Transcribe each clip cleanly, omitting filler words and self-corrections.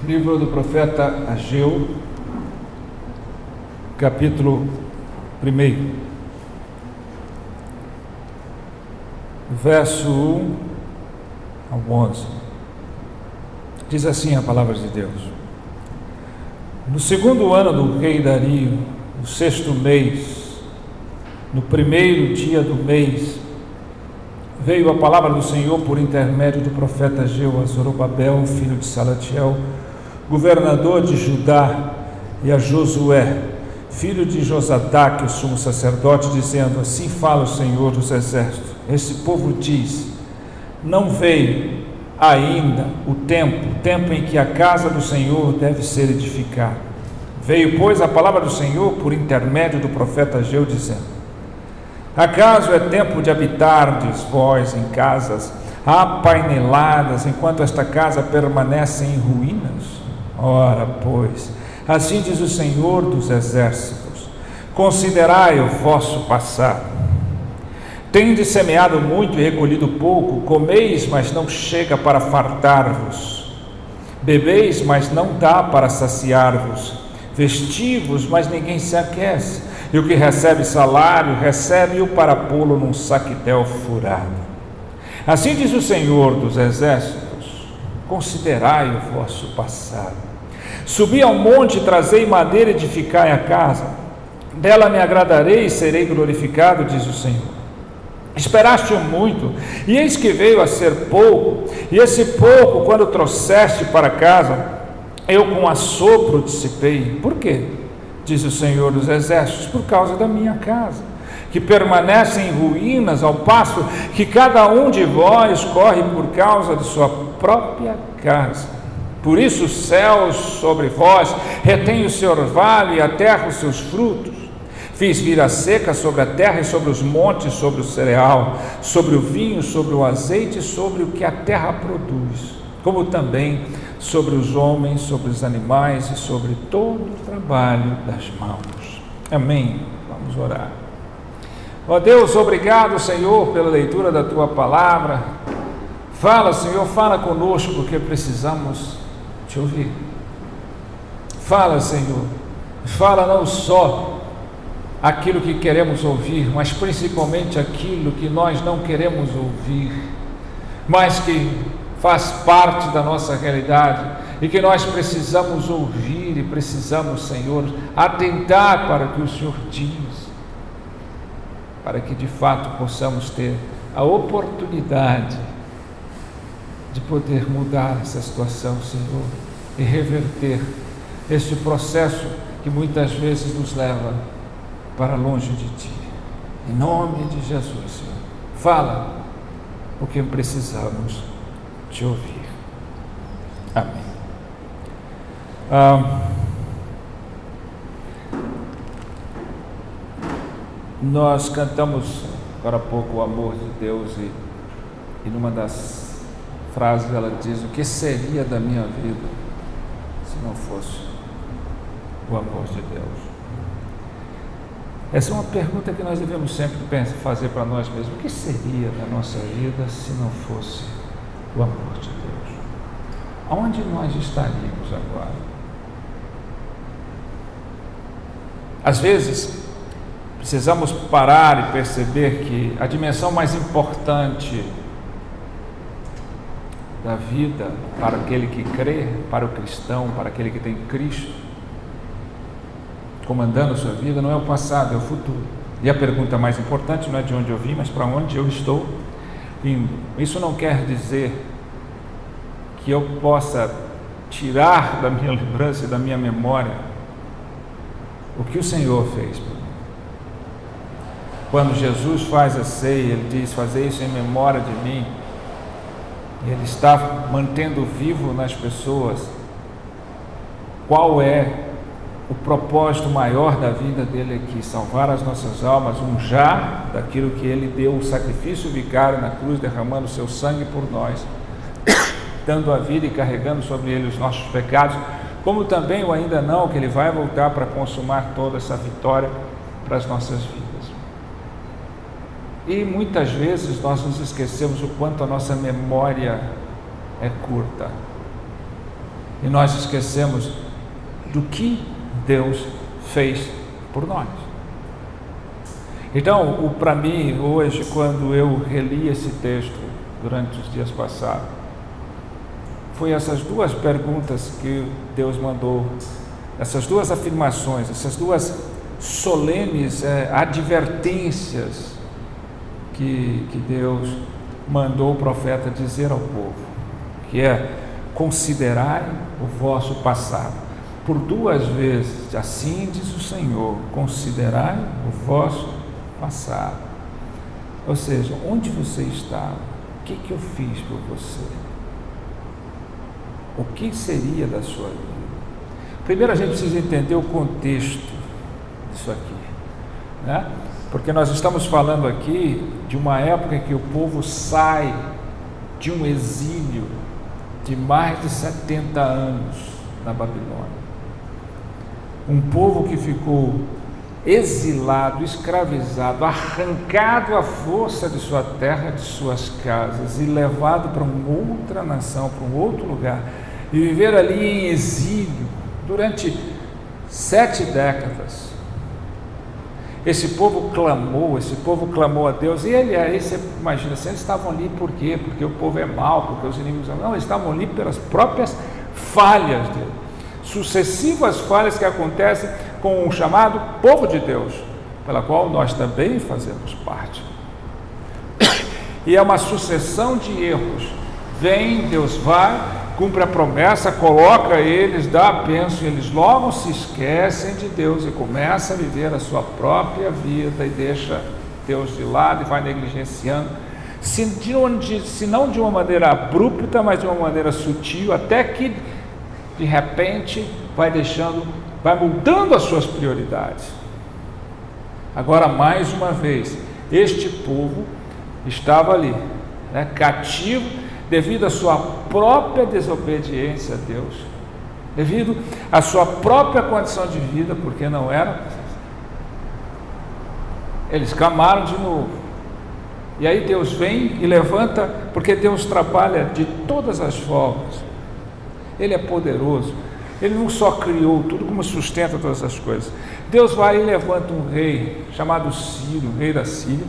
Livro do profeta Ageu, capítulo 1, verso 1 ao 11. Diz assim a palavra de Deus: No segundo ano do rei Dario, no sexto mês, no primeiro dia do mês, veio a palavra do Senhor por intermédio do profeta Ageu a Zorobabel, filho de Salatiel, governador de Judá, e a Josué, filho de Josadaque, o sumo sacerdote, dizendo: Assim fala o Senhor dos exércitos. Esse povo diz: Não veio ainda o tempo em que a casa do Senhor deve ser edificada. Veio, pois, a palavra do Senhor por intermédio do profeta Ageu, dizendo: Acaso é tempo de habitardes vós em casas apaineladas, enquanto esta casa permanece em ruínas? Ora, pois, assim diz o Senhor dos exércitos: Considerai o vosso passado. Tendes semeado muito e recolhido pouco, comeis, mas não chega para fartar-vos, bebeis, mas não dá para saciar-vos, vestivos, mas ninguém se aquece, e o que recebe salário, recebe-o para pô-lo num saquetel furado. Assim diz o Senhor dos exércitos: Considerai o vosso passado. Subi ao monte, trazei madeira e edificai a casa. Dela me agradarei e serei glorificado, diz o Senhor. Esperaste muito, e eis que veio a ser pouco, e esse pouco, quando trouxeste para casa, eu com assopro dissipei. Por quê? Diz o Senhor dos exércitos: Por causa da minha casa, que permanece em ruínas, ao passo que cada um de vós corre por causa de sua própria casa. Por isso os céus sobre vós retêm o seu orvalho e a terra os seus frutos. Fiz vir a seca sobre a terra e sobre os montes, sobre o cereal, sobre o vinho, sobre o azeite e sobre o que a terra produz, como também sobre os homens, sobre os animais e sobre todo o trabalho das mãos. Amém. Vamos orar. Ó Deus, obrigado, Senhor, pela leitura da Tua palavra. Fala, Senhor, fala conosco, porque precisamos Te ouvir. Fala, Senhor, fala não só aquilo que queremos ouvir, mas principalmente aquilo que nós não queremos ouvir, mas que faz parte da nossa realidade e que nós precisamos ouvir e precisamos, Senhor, atentar para o que o Senhor diz, para que de fato possamos ter a oportunidade de poder mudar essa situação, Senhor, e reverter este processo que muitas vezes nos leva para longe de Ti. Em nome de Jesus, Senhor, fala, porque precisamos Te ouvir. Amém. Nós cantamos agora há pouco o amor de Deus e numa das frases ela diz: o que seria da minha vida se não fosse o amor de Deus? Essa é uma pergunta que nós devemos sempre fazer para nós mesmos: o que seria da nossa vida se não fosse o amor de Deus? Aonde nós estaríamos agora? Às vezes precisamos parar e perceber que a dimensão mais importante da vida para aquele que crê, para o cristão, para aquele que tem Cristo comandando a sua vida, não é o passado, é o futuro. E a pergunta mais importante não é de onde eu vim, mas para onde eu estou indo. Isso não quer dizer que eu possa tirar da minha lembrança e da minha memória o que o Senhor fez por mim. Quando Jesus faz a ceia, Ele diz: fazei isso em memória de mim. E Ele está mantendo vivo nas pessoas qual é o propósito maior da vida dele aqui: salvar as nossas almas, já daquilo que Ele deu, o sacrifício vicário na cruz, derramando o seu sangue por nós, dando a vida e carregando sobre Ele os nossos pecados, como também o ainda não, que Ele vai voltar para consumar toda essa vitória para as nossas vidas. E muitas vezes nós nos esquecemos o quanto a nossa memória é curta. e nós esquecemos do que Deus fez por nós. Então, para mim, hoje, quando eu reli esse texto durante os dias passados, foi essas duas perguntas que Deus mandou, essas duas afirmações, essas duas solenes advertências que Deus mandou o profeta dizer ao povo, que é: considerai o vosso passado. Por duas vezes, assim diz o Senhor: considerai o vosso passado. Ou seja, onde você estava? O que eu fiz por você? O que seria da sua vida? Primeiro a gente precisa entender o contexto disso aqui, né? Porque nós estamos falando aqui de uma época em que o povo sai de um exílio de mais de 70 anos na Babilônia. Um povo que ficou exilado, escravizado, arrancado à força de sua terra, de suas casas e levado para uma outra nação, para um outro lugar, e viver ali em exílio durante 7 décadas. Esse povo clamou a Deus, e aí você imagina, eles estavam ali por quê? Porque o povo é mau, porque os inimigos não, eles estavam ali pelas próprias falhas dele, sucessivas falhas que acontecem com o chamado povo de Deus, pela qual nós também fazemos parte. E é uma sucessão de erros. Vem, Deus vai, cumpre a promessa, coloca eles, dá a bênção, e eles logo se esquecem de Deus e começam a viver a sua própria vida e deixa Deus de lado e vai negligenciando, se não de uma maneira abrupta, mas de uma maneira sutil, até que de repente vai mudando as suas prioridades. Agora, mais uma vez, este povo estava ali, cativo, devido à sua própria desobediência a Deus, devido à sua própria condição de vida, porque não era. Eles clamaram de novo, e aí Deus vem e levanta, porque Deus trabalha de todas as formas. Ele é poderoso, Ele não só criou tudo, como sustenta todas as coisas. Deus vai e levanta um rei chamado Ciro, rei da Síria,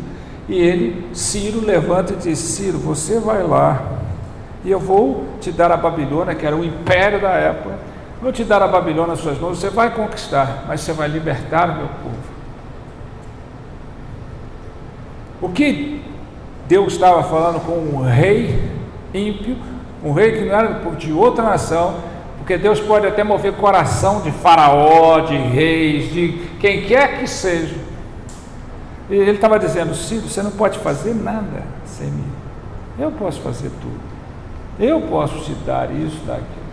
e Ciro levanta e diz: Ciro, você vai lá, e eu vou te dar a Babilônia, que era o império da época, vou te dar a Babilônia nas suas mãos, você vai conquistar, mas você vai libertar o meu povo. O que Deus estava falando com um rei ímpio, um rei que não era de outra nação, porque Deus pode até mover o coração de faraó, de reis, de quem quer que seja. E ele estava dizendo: Ciro, você não pode fazer nada sem mim, eu posso fazer tudo, eu posso te dar isso, daquilo.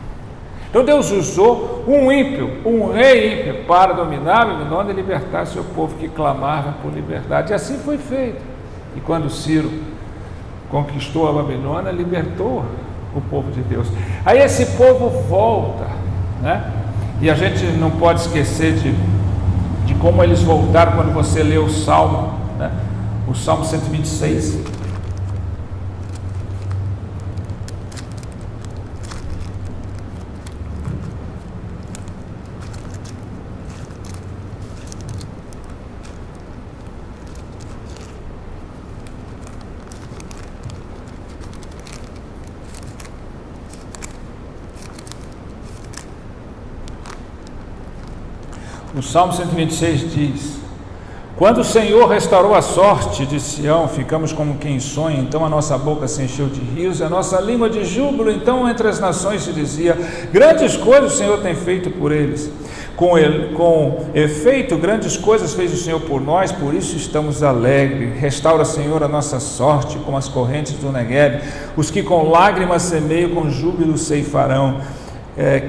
Então Deus usou um ímpio, um rei ímpio, para dominar a Babilônia e libertar seu povo que clamava por liberdade, e assim foi feito. E quando Ciro conquistou a Babilônia, libertou o povo de Deus. Aí esse povo volta, e a gente não pode esquecer de como eles voltaram quando você lê o Salmo, o Salmo 126. O Salmo 126 diz: quando o Senhor restaurou a sorte de Sião, ficamos como quem sonha, então a nossa boca se encheu de rios, e a nossa língua de júbilo. Então entre as nações se dizia: grandes coisas o Senhor tem feito por eles. Com efeito, grandes coisas fez o Senhor por nós, por isso estamos alegres. Restaura, Senhor, a nossa sorte como as correntes do Negueb. Os que com lágrimas semeiam, com júbilo ceifarão.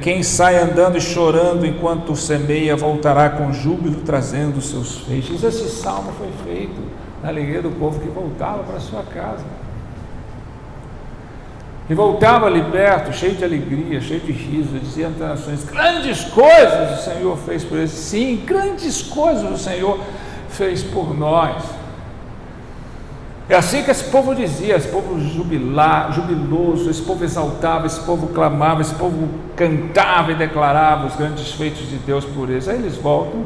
Quem sai andando e chorando enquanto semeia, voltará com júbilo trazendo os seus feixes. Esse salmo foi feito na alegria do povo que voltava para sua casa, e voltava liberto, cheio de alegria, cheio de riso, dizia às nações: grandes coisas o Senhor fez por eles. Sim, grandes coisas o Senhor fez por nós. É assim que esse povo dizia, esse povo jubiloso, esse povo exaltava, esse povo clamava, esse povo cantava e declarava os grandes feitos de Deus por eles. Aí eles voltam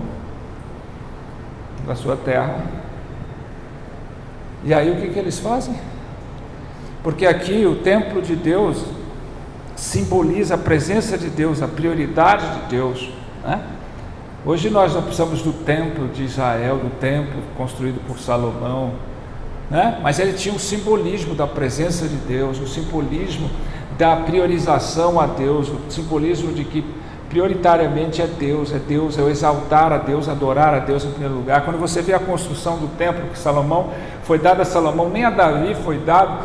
para sua terra. E aí o que eles fazem? Porque aqui o templo de Deus simboliza a presença de Deus, a prioridade de Deus, né? Hoje nós não precisamos do templo de Israel, do templo construído por Salomão, né? Mas ele tinha um simbolismo da presença de Deus, o simbolismo da priorização a Deus, o simbolismo de que prioritariamente é Deus, é o exaltar a Deus, adorar a Deus em primeiro lugar. Quando você vê a construção do templo que Salomão, foi dado a Salomão, nem a Davi foi dado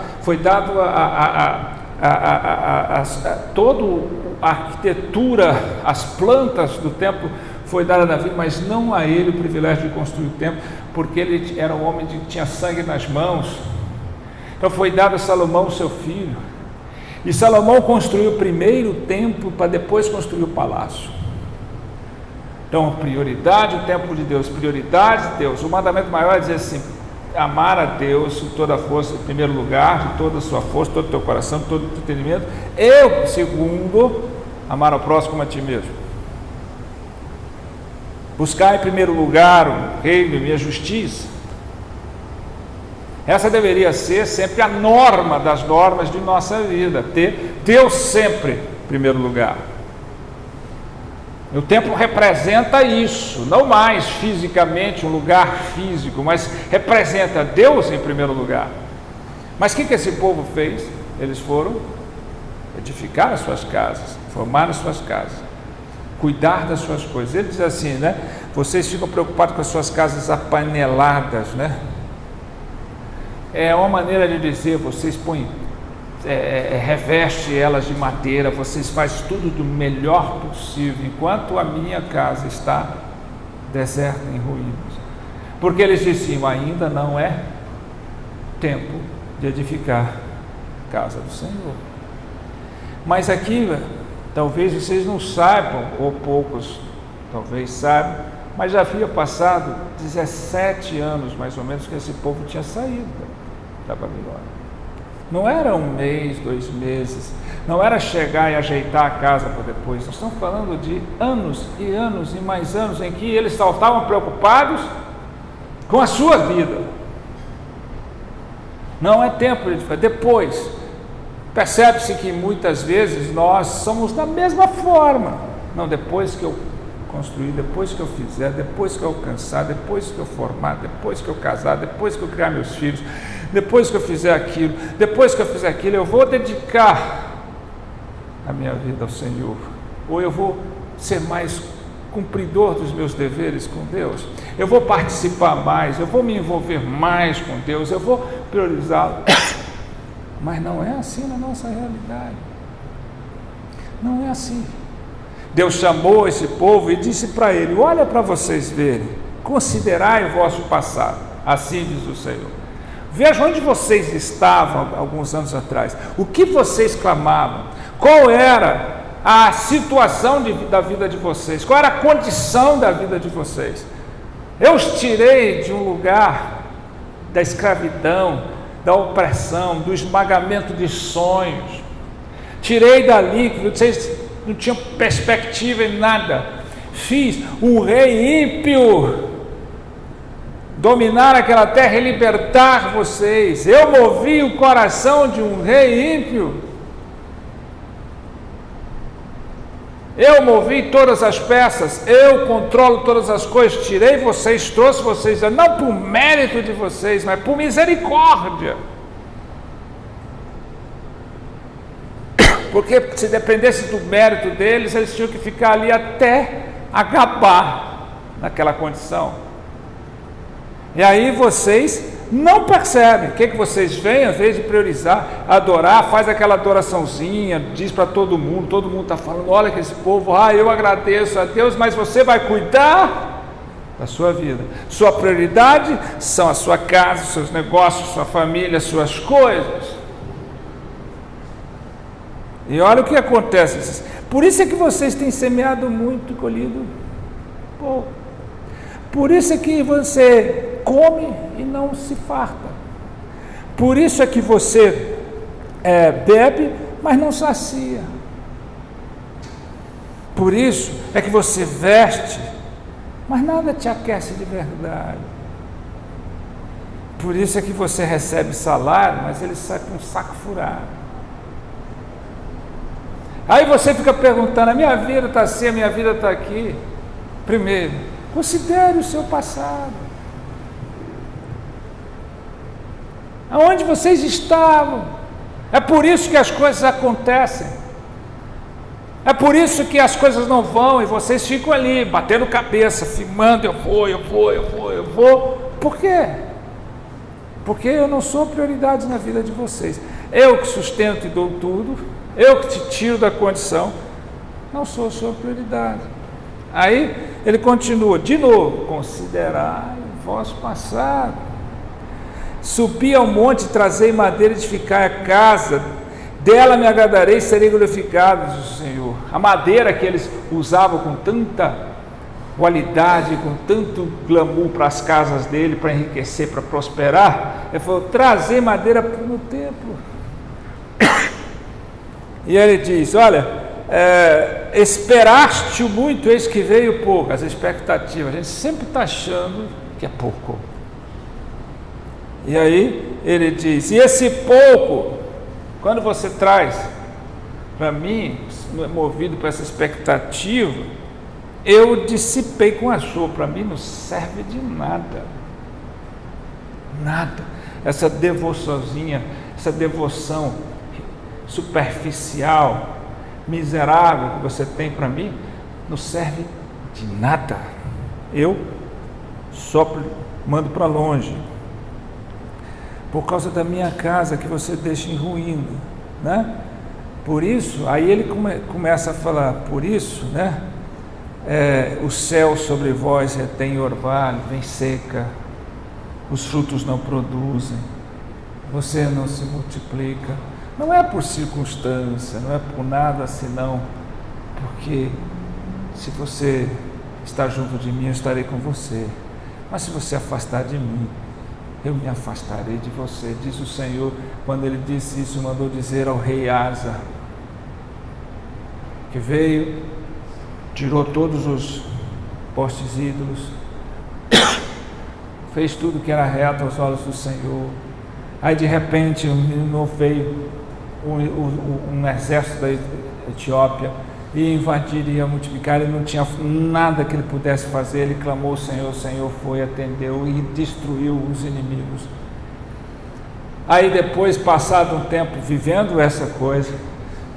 toda a arquitetura, as plantas do templo foi dada a Davi, mas não a ele o privilégio de construir o templo, porque ele era um homem que tinha sangue nas mãos. Então foi dado a Salomão, seu filho, e Salomão construiu primeiro o templo para depois construir o palácio. Então prioridade, o templo de Deus, prioridade de Deus. O mandamento maior é dizer assim: amar a Deus com toda a força, em primeiro lugar, de toda a sua força, todo o teu coração, todo o teu entendimento. Eu, segundo, amar ao próximo como a ti mesmo. Buscar em primeiro lugar o reino e a justiça. Essa deveria ser sempre a norma das normas de nossa vida, ter Deus sempre em primeiro lugar. O templo representa isso, não mais fisicamente um lugar físico, mas representa Deus em primeiro lugar. Mas o que esse povo fez? Eles foram edificar as suas casas, formar as suas casas, cuidar das suas coisas. Ele diz assim, né? Vocês ficam preocupados com as suas casas apaneladas, né? É uma maneira de dizer, vocês põem, reveste elas de madeira, vocês fazem tudo do melhor possível, enquanto a minha casa está deserta, em ruínas. Porque eles diziam, ainda não é tempo de edificar a casa do Senhor. Mas aqui, talvez vocês não saibam, ou poucos talvez saibam, mas já havia passado 17 anos mais ou menos que esse povo tinha saído da Babilônia. Não era um mês, 2 meses, não era chegar e ajeitar a casa para depois. Nós estamos falando de anos e anos e mais anos em que eles só estavam preocupados com a sua vida. Não é tempo de fazer. Depois, percebe-se que muitas vezes nós somos da mesma forma. Não, depois que eu construir, depois que eu fizer, depois que eu alcançar, depois que eu formar, depois que eu casar, depois que eu criar meus filhos, depois que eu fizer aquilo, depois que eu fizer aquilo, eu vou dedicar a minha vida ao Senhor, ou eu vou ser mais cumpridor dos meus deveres com Deus, eu vou participar mais, eu vou me envolver mais com Deus, eu vou priorizá-lo. Mas não é assim na nossa realidade. Não é assim. Deus chamou esse povo e disse para ele: olha para vocês verem, considerai o vosso passado, assim diz o Senhor. Veja onde vocês estavam alguns anos atrás, o que vocês clamavam, qual era a situação da vida de vocês, qual era a condição da vida de vocês. Eu os tirei de um lugar da escravidão, da opressão, do esmagamento de sonhos, tirei dali que vocês não tinham perspectiva em nada, fiz um rei ímpio dominar aquela terra e libertar vocês. Eu movi o coração de um rei ímpio, eu movi todas as peças, eu controlo todas as coisas, tirei vocês, trouxe vocês, não por mérito de vocês, mas por misericórdia. Porque se dependesse do mérito deles, eles tinham que ficar ali até acabar naquela condição. E aí vocês não percebem. O que vocês veem, às vezes de priorizar, adorar, faz aquela adoraçãozinha, diz para todo mundo está falando, olha que esse povo, eu agradeço a Deus, mas você vai cuidar da sua vida. Sua prioridade são a sua casa, seus negócios, sua família, suas coisas. E olha o que acontece. Por isso é que vocês têm semeado muito e colhido pouco. Por isso é que você come e não se farta. Por isso é que você bebe, mas não sacia. Por isso é que você veste, mas nada te aquece de verdade. Por isso é que você recebe salário, mas ele sai com um saco furado. Aí você fica perguntando, a minha vida está assim, a minha vida está aqui. Primeiro, considere o seu passado. Aonde vocês estavam? É por isso que as coisas acontecem. É por isso que as coisas não vão e vocês ficam ali, batendo cabeça, filmando, eu vou. Por quê? Porque eu não sou prioridade na vida de vocês. Eu que sustento e dou tudo, eu que te tiro da condição, não sou sua prioridade. Aí ele continua, de novo, considerai o vosso passado. Subi ao monte, trazei madeira, edificai a casa, dela me agradarei e serei glorificado, diz o Senhor. A madeira que eles usavam com tanta qualidade, com tanto glamour para as casas dele, para enriquecer, para prosperar, ele falou, trazer madeira no templo. E ele diz, olha, esperaste muito, eis que veio pouco. As expectativas, a gente sempre está achando que é pouco. E aí ele diz, e esse pouco, quando você traz para mim, movido por essa expectativa, eu dissipei com a sua, para mim não serve de nada. Nada. Essa devoçãozinha, essa devoção superficial, miserável que você tem para mim, não serve de nada. Eu só mando para longe. Por causa da minha casa que você deixa em ruína, né? Por isso, aí ele começa a falar, por isso, né? O céu sobre vós retém orvalho, vem seca, os frutos não produzem, você não se multiplica. Não é por circunstância, não é por nada senão porque se você está junto de mim, eu estarei com você. Mas se você afastar de mim, eu me afastarei de você, diz o Senhor. Quando ele disse isso, mandou dizer ao rei Asa, que veio, tirou todos os postes ídolos, fez tudo que era reto aos olhos do Senhor. Aí de repente veio um exército da Etiópia, ia invadir, ia multiplicar, ele não tinha nada que ele pudesse fazer, ele clamou ao Senhor, o Senhor foi, atendeu e destruiu os inimigos. Aí depois, passado um tempo vivendo essa coisa,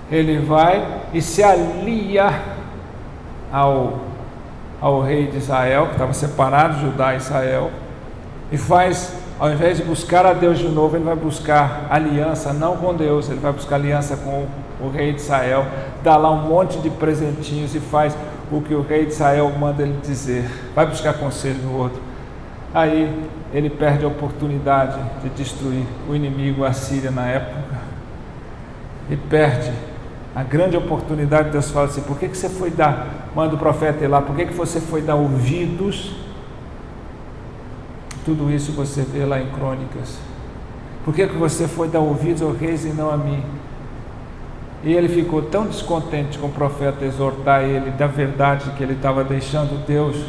ele vai e se alia ao rei de Israel, que estava separado, Judá e Israel, e faz, ao invés de buscar a Deus de novo, ele vai buscar aliança, não com Deus, ele vai buscar aliança com o rei de Israel, dá lá um monte de presentinhos e faz o que o rei de Israel manda ele dizer, vai buscar conselho no outro. Aí ele perde a oportunidade de destruir o inimigo, a Síria na época, e perde a grande oportunidade. Deus fala assim, por que você foi dar, manda o profeta ir lá, por que você foi dar ouvidos? Tudo isso você vê lá em Crônicas. Por que você foi dar ouvidos ao rei e não a mim? E ele ficou tão descontente com o profeta exortar ele da verdade que ele estava deixando Deus.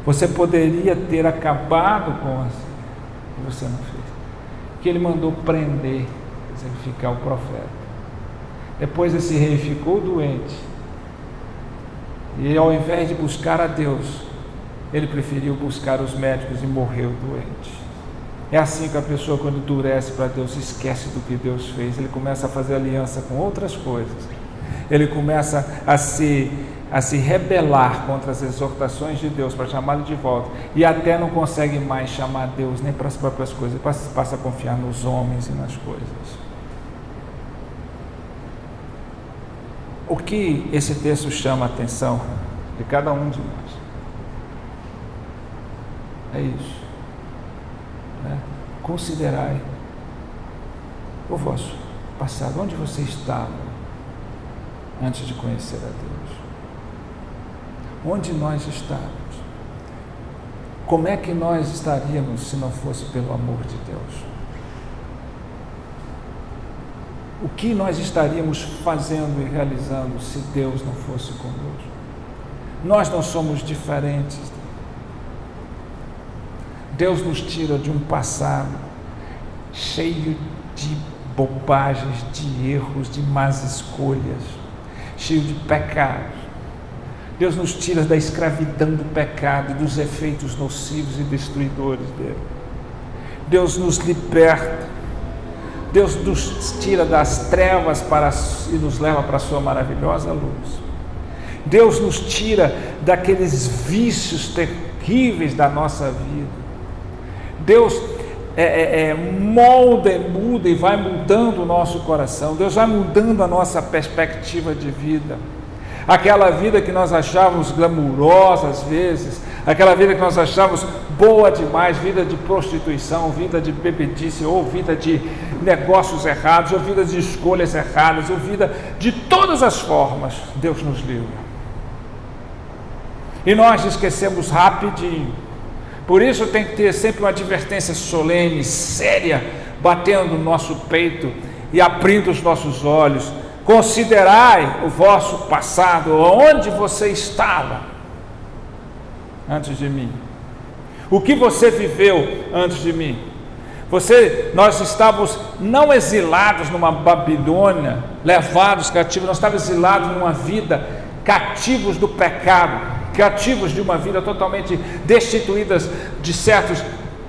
Você poderia ter acabado com assim, e você não fez. Que ele mandou prender, exemplificar o profeta. Depois esse rei ficou doente. E ao invés de buscar a Deus, ele preferiu buscar os médicos e morreu doente. É assim que a pessoa, quando endurece para Deus, esquece do que Deus fez. Ele começa a fazer aliança com outras coisas. Ele começa a se rebelar contra as exortações de Deus para chamá-lo de volta. E até não consegue mais chamar Deus nem para as próprias coisas. Ele passa a confiar nos homens e nas coisas. O que esse texto chama a atenção de cada um de nós? É isso. Considerai o vosso passado, onde você estava antes de conhecer a Deus, onde nós estávamos, como é que nós estaríamos se não fosse pelo amor de Deus? O que nós estaríamos fazendo e realizando se Deus não fosse conosco? Nós não somos diferentes. Deus nos tira de um passado cheio de bobagens, de erros, de más escolhas, cheio de pecados. Deus nos tira da escravidão do pecado e dos efeitos nocivos e destruidores dele. Deus nos liberta. Deus nos tira das trevas e nos leva para a sua maravilhosa luz. Deus nos tira daqueles vícios terríveis da nossa vida. Deus molda e muda e vai mudando o nosso coração. Deus vai mudando a nossa perspectiva de vida. Aquela vida que nós achávamos glamurosa às vezes, aquela vida que nós achávamos boa demais, vida de prostituição, vida de bebedice, ou vida de negócios errados, ou vida de escolhas erradas, ou vida de todas as formas, Deus nos livra. E nós esquecemos rapidinho. Por isso tem que ter sempre uma advertência solene, séria, batendo no nosso peito e abrindo os nossos olhos. Considerai o vosso passado, onde você estava antes de mim. O que você viveu antes de mim? Nós estávamos não exilados numa Babilônia, levados cativos, nós estávamos exilados numa vida, cativos do pecado, cativos de uma vida totalmente destituídas de certos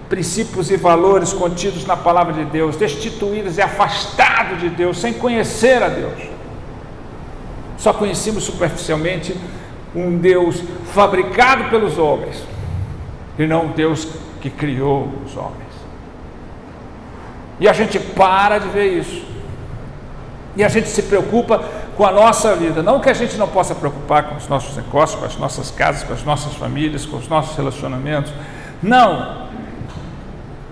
princípios e valores contidos na palavra de Deus, destituídos e afastados de Deus, sem conhecer a Deus. Só conhecemos superficialmente um Deus fabricado pelos homens, e não um Deus que criou os homens. E a gente para de ver isso, e a gente se preocupa com a nossa vida. Não que a gente não possa preocupar com os nossos negócios, com as nossas casas, com as nossas famílias, com os nossos relacionamentos. Não,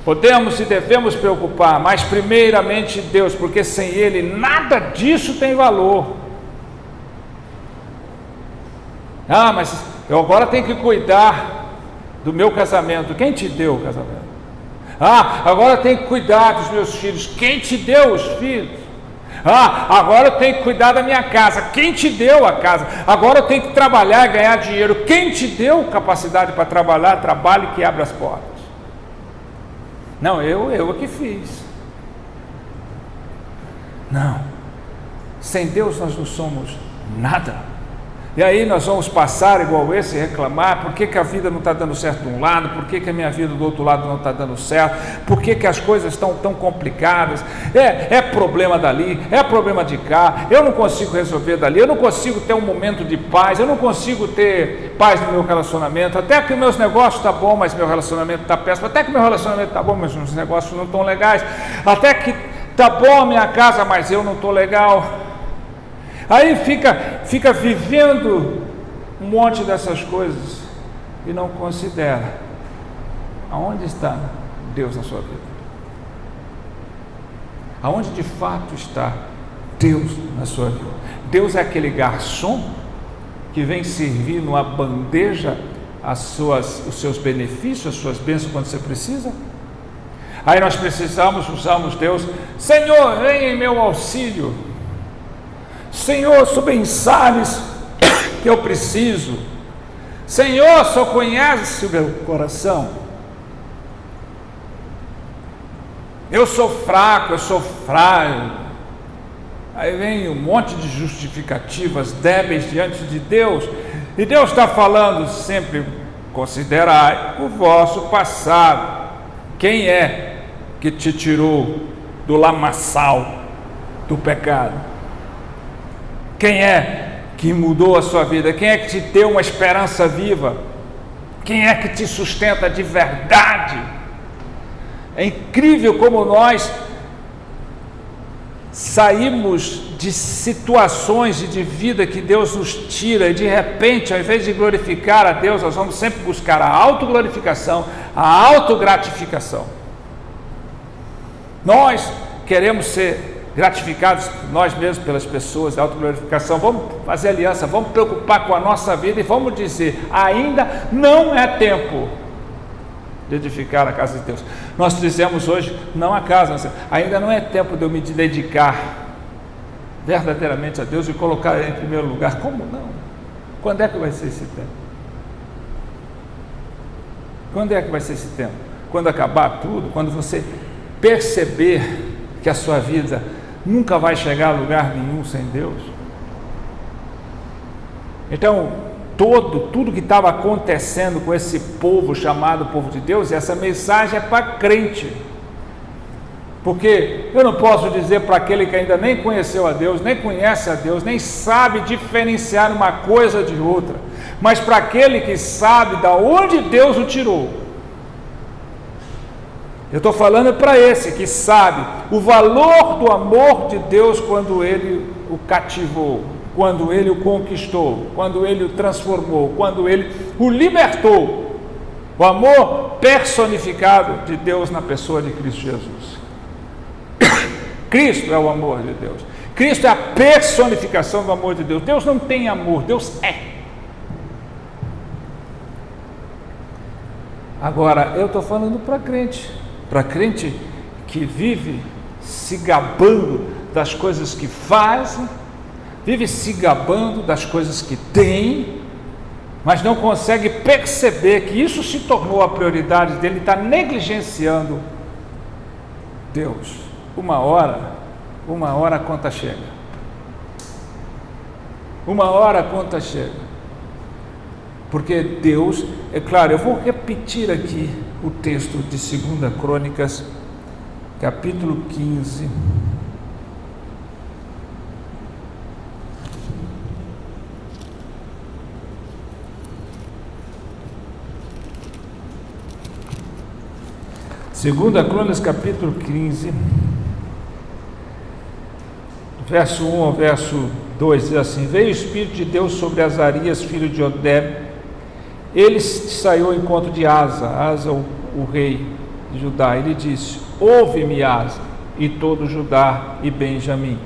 podemos e devemos preocupar, mas primeiramente Deus, porque sem Ele nada disso tem valor. Mas eu agora tenho que cuidar do meu casamento. Quem te deu o casamento? Agora eu tenho que cuidar dos meus filhos. Quem te deu os filhos? Agora eu tenho que cuidar da minha casa. Quem te deu a casa? Agora eu tenho que trabalhar e ganhar dinheiro. Quem te deu capacidade para trabalhar? Trabalhe que abra as portas. Não, eu é que fiz. Não, sem Deus nós não somos nada. E aí nós vamos passar igual esse e reclamar, por que a vida não está dando certo de um lado, por que a minha vida do outro lado não está dando certo, por que as coisas estão tão complicadas, é problema dali, é problema de cá, eu não consigo resolver dali, eu não consigo ter um momento de paz, eu não consigo ter paz no meu relacionamento, até que meus negócios estão bons, mas meu relacionamento está péssimo, até que meu relacionamento está bom, mas meus negócios não estão legais, até que está bom a minha casa, mas eu não estou legal. Aí fica vivendo um monte dessas coisas e não considera aonde está Deus na sua vida. Aonde de fato está Deus na sua vida. Deus é aquele garçom que vem servir numa bandeja os seus benefícios, as suas bênçãos quando você precisa. Aí nós usamos Deus, Senhor, vem em meu auxílio. Senhor, tu bem sabes que eu preciso. Senhor, só conhece o meu coração. Eu sou fraco, eu sou frágil. Aí vem um monte de justificativas débeis diante de Deus. E Deus está falando sempre, considerai o vosso passado. Quem é que te tirou do lamaçal do pecado? Quem é que mudou a sua vida? Quem é que te deu uma esperança viva? Quem é que te sustenta de verdade? É incrível como nós saímos de situações de vida que Deus nos tira e de repente, ao invés de glorificar a Deus, nós vamos sempre buscar a autoglorificação, a autogratificação. Nós queremos ser gratificados nós mesmos pelas pessoas, a autoglorificação, vamos fazer aliança, vamos preocupar com a nossa vida e vamos dizer, ainda não é tempo de edificar a casa de Deus. Nós dizemos hoje, não a casa, ainda não é tempo de eu me dedicar verdadeiramente a Deus e colocar Ele em primeiro lugar. Como não? Quando é que vai ser esse tempo? Quando é que vai ser esse tempo? Quando acabar tudo, quando você perceber que a sua vida nunca vai chegar a lugar nenhum sem Deus. Então, tudo que estava acontecendo com esse povo chamado povo de Deus, essa mensagem é para crente. Porque eu não posso dizer para aquele que ainda nem conheceu a Deus, nem conhece a Deus, nem sabe diferenciar uma coisa de outra, mas para aquele que sabe de onde Deus o tirou. Eu estou falando para esse que sabe o valor do amor de Deus quando Ele o cativou, quando Ele o conquistou, quando Ele o transformou, quando Ele o libertou. O amor personificado de Deus na pessoa de Cristo Jesus. Cristo é o amor de Deus. Cristo é a personificação do amor de Deus. Deus não tem amor, Deus é. Agora, eu estou falando para crente que vive se gabando das coisas que faz, vive se gabando das coisas que tem, mas não consegue perceber que isso se tornou a prioridade dele, está negligenciando Deus. Uma hora a conta chega. Uma hora a conta chega. Porque Deus, é claro, eu vou repetir aqui o texto de 2 Crônicas, capítulo 15. Segunda Crônicas, capítulo 15, verso 1 ao verso 2, diz assim: veio o Espírito de Deus sobre Azarias, filho de Oded. Ele saiu ao encontro de Asa, o rei de Judá. Ele disse: ouve-me, Asa, e todo Judá e Benjamim.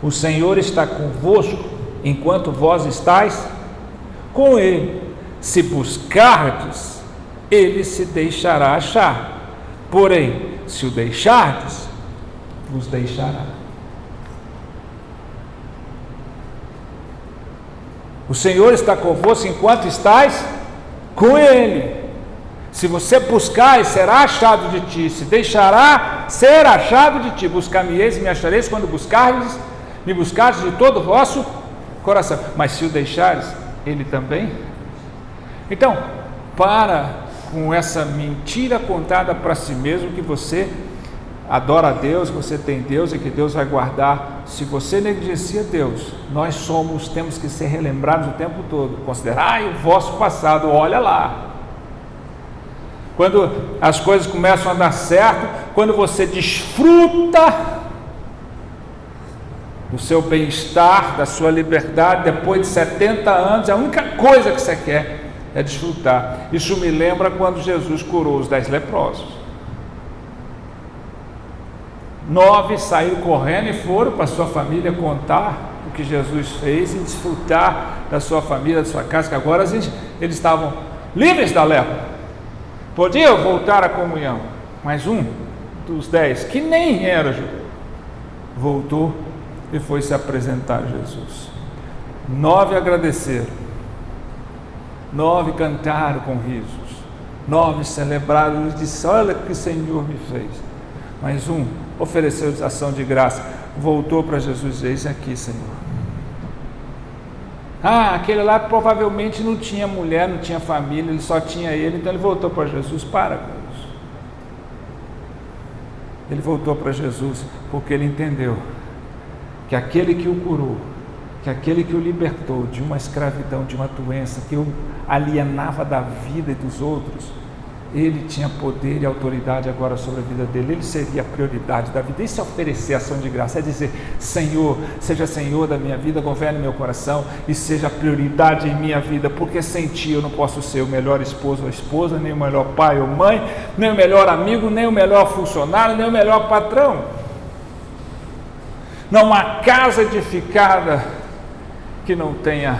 O Senhor está convosco, enquanto vós estáis com ele. Se buscardes, ele se deixará achar. Porém, se o deixardes, vos deixará. O Senhor está convosco enquanto estáis com Ele. Se você buscar, será achado de ti. Se deixará ser achado de ti. Buscar-me-eis e me achareis quando me buscardes de todo o vosso coração. Mas se o deixares, Ele também. Então, para com essa mentira contada para si mesmo, que você adora a Deus, que você tem Deus e que Deus vai guardar. Se você negligencia Deus, nós temos que ser relembrados o tempo todo. Considerai o vosso passado, olha lá. Quando as coisas começam a dar certo, quando você desfruta do seu bem-estar, da sua liberdade, depois de 70 anos, a única coisa que você quer é desfrutar. Isso me lembra quando Jesus curou os 10 leprosos. 9 saíram correndo e foram para a sua família contar o que Jesus fez e desfrutar da sua família, da sua casa, que agora eles estavam livres da lepra, podiam voltar à comunhão. Mas um dos 10, que nem era judeu, voltou e foi se apresentar a Jesus. 9 agradeceram, 9 cantaram com risos, 9 celebraram e disseram: olha o que o Senhor me fez. Mas um ofereceu ação de graça, voltou para Jesus: eis aqui, Senhor. Aquele lá provavelmente não tinha mulher, não tinha família, ele só tinha ele, então ele voltou para Jesus. Para com isso. Ele voltou para Jesus porque ele entendeu que aquele que o curou, que aquele que o libertou de uma escravidão, de uma doença que o alienava da vida e dos outros, ele tinha poder e autoridade agora sobre a vida dele. Ele seria a prioridade da vida. Isso é oferecer ação de graça, é dizer: Senhor, seja Senhor da minha vida, governe meu coração e seja a prioridade em minha vida, porque sem ti eu não posso ser o melhor esposo ou esposa, nem o melhor pai ou mãe, nem o melhor amigo, nem o melhor funcionário, nem o melhor patrão. Não há casa edificada que não tenha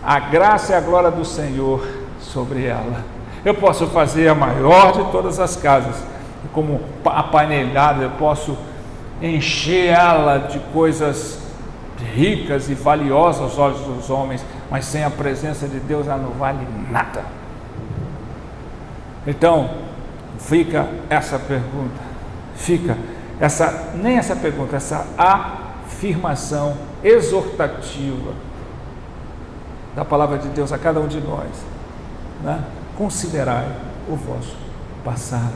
a graça e a glória do Senhor sobre ela. Eu posso fazer a maior de todas as casas, como apanelhada, eu posso encher ela de coisas ricas e valiosas aos olhos dos homens, mas sem a presença de Deus ela não vale nada. Então, fica essa pergunta, essa afirmação exortativa da palavra de Deus a cada um de nós, né? Considerai o vosso passado.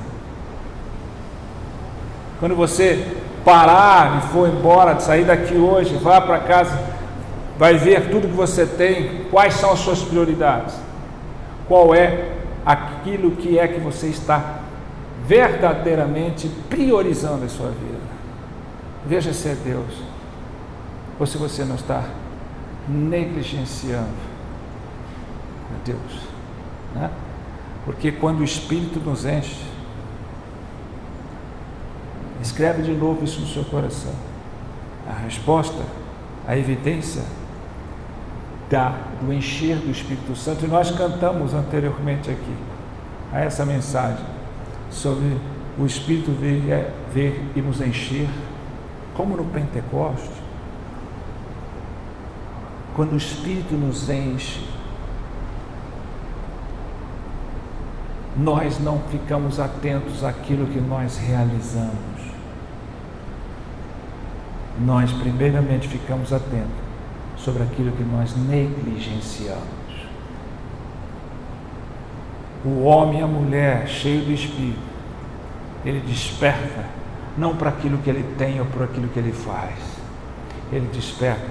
Quando você parar e for embora, sair daqui hoje, vá para casa, vai ver tudo que você tem, quais são as suas prioridades, qual é aquilo que é que você está verdadeiramente priorizando em sua vida. Veja se é Deus ou se você não está negligenciando a Deus, né? Porque quando o Espírito nos enche, escreve de novo isso no seu coração, a resposta, a evidência do encher do Espírito Santo. E nós cantamos anteriormente aqui a essa mensagem sobre o Espírito vir e nos encher, como no Pentecoste. Quando o Espírito nos enche, nós não ficamos atentos àquilo que nós realizamos. Nós primeiramente ficamos atentos sobre aquilo que nós negligenciamos. O homem e a mulher cheio do Espírito, ele desperta não para aquilo que ele tem ou por aquilo que ele faz, ele desperta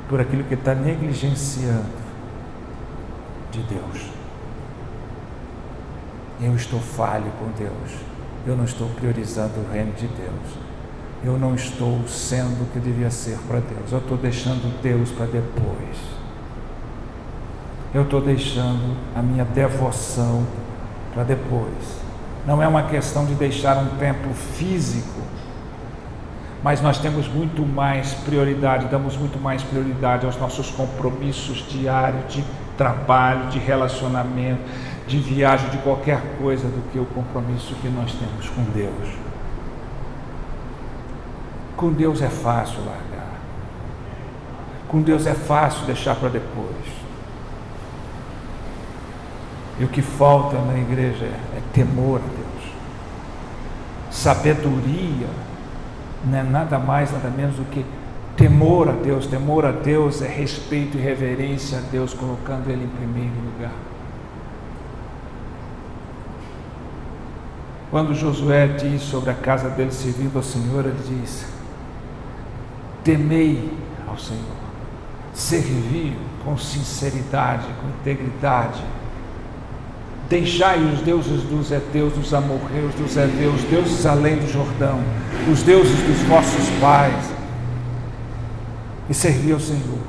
por aquilo que está negligenciando de Deus. Eu estou falho com Deus, eu não estou priorizando o reino de Deus, eu não estou sendo o que devia ser para Deus, eu estou deixando Deus para depois, eu estou deixando a minha devoção para depois. Não é uma questão de deixar um templo físico, mas nós temos muito mais prioridade, damos muito mais prioridade aos nossos compromissos diários de trabalho, de relacionamento, de viagem, de qualquer coisa, do que o compromisso que nós temos com Deus. Com Deus é fácil largar, com Deus é fácil deixar para depois. E o que falta na igreja é temor a Deus, sabedoria. Não é nada mais, nada menos do que temor a Deus. Temor a Deus é respeito e reverência a Deus, colocando Ele em primeiro lugar. Quando Josué diz sobre a casa dele servindo ao Senhor, ele diz: temei ao Senhor, servi com sinceridade, com integridade, deixai os deuses dos heteus, dos amorreus, dos heveus, deuses além do Jordão, os deuses dos vossos pais, e servi ao Senhor.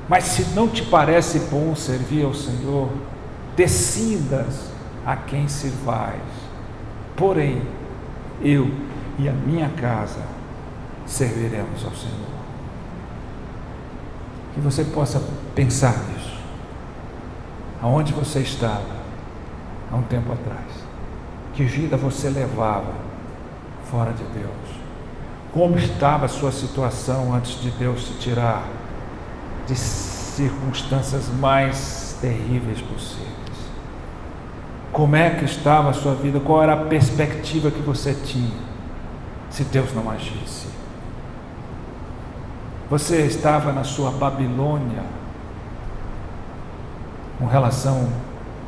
Mas se não te parece bom servir ao Senhor, decidas a quem servais. Porém, eu e a minha casa serviremos ao Senhor. Que você possa pensar nisso. Aonde você estava há um tempo atrás? Que vida você levava fora de Deus? Como estava a sua situação antes de Deus te tirar de circunstâncias mais terríveis possíveis? Como é que estava a sua vida? Qual era a perspectiva que você tinha se Deus não agisse? Você estava na sua Babilônia com relação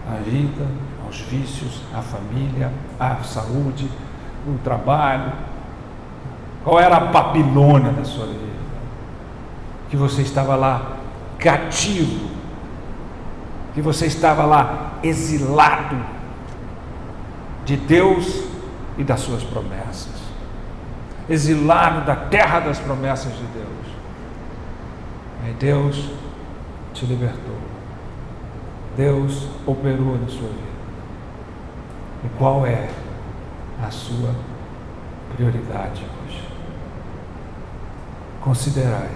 à vida, aos vícios, à família, à saúde, ao trabalho? Qual era a Babilônia da sua vida? Que você estava lá cativo, que você estava lá exilado de Deus e das suas promessas, exilado da terra das promessas de Deus. Aí Deus te libertou, Deus operou na sua vida. E qual é a sua prioridade hoje? Considerai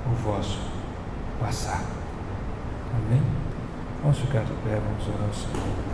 o vosso passado. Amém? Vamos ficar de pé, vamos orar ao Senhor.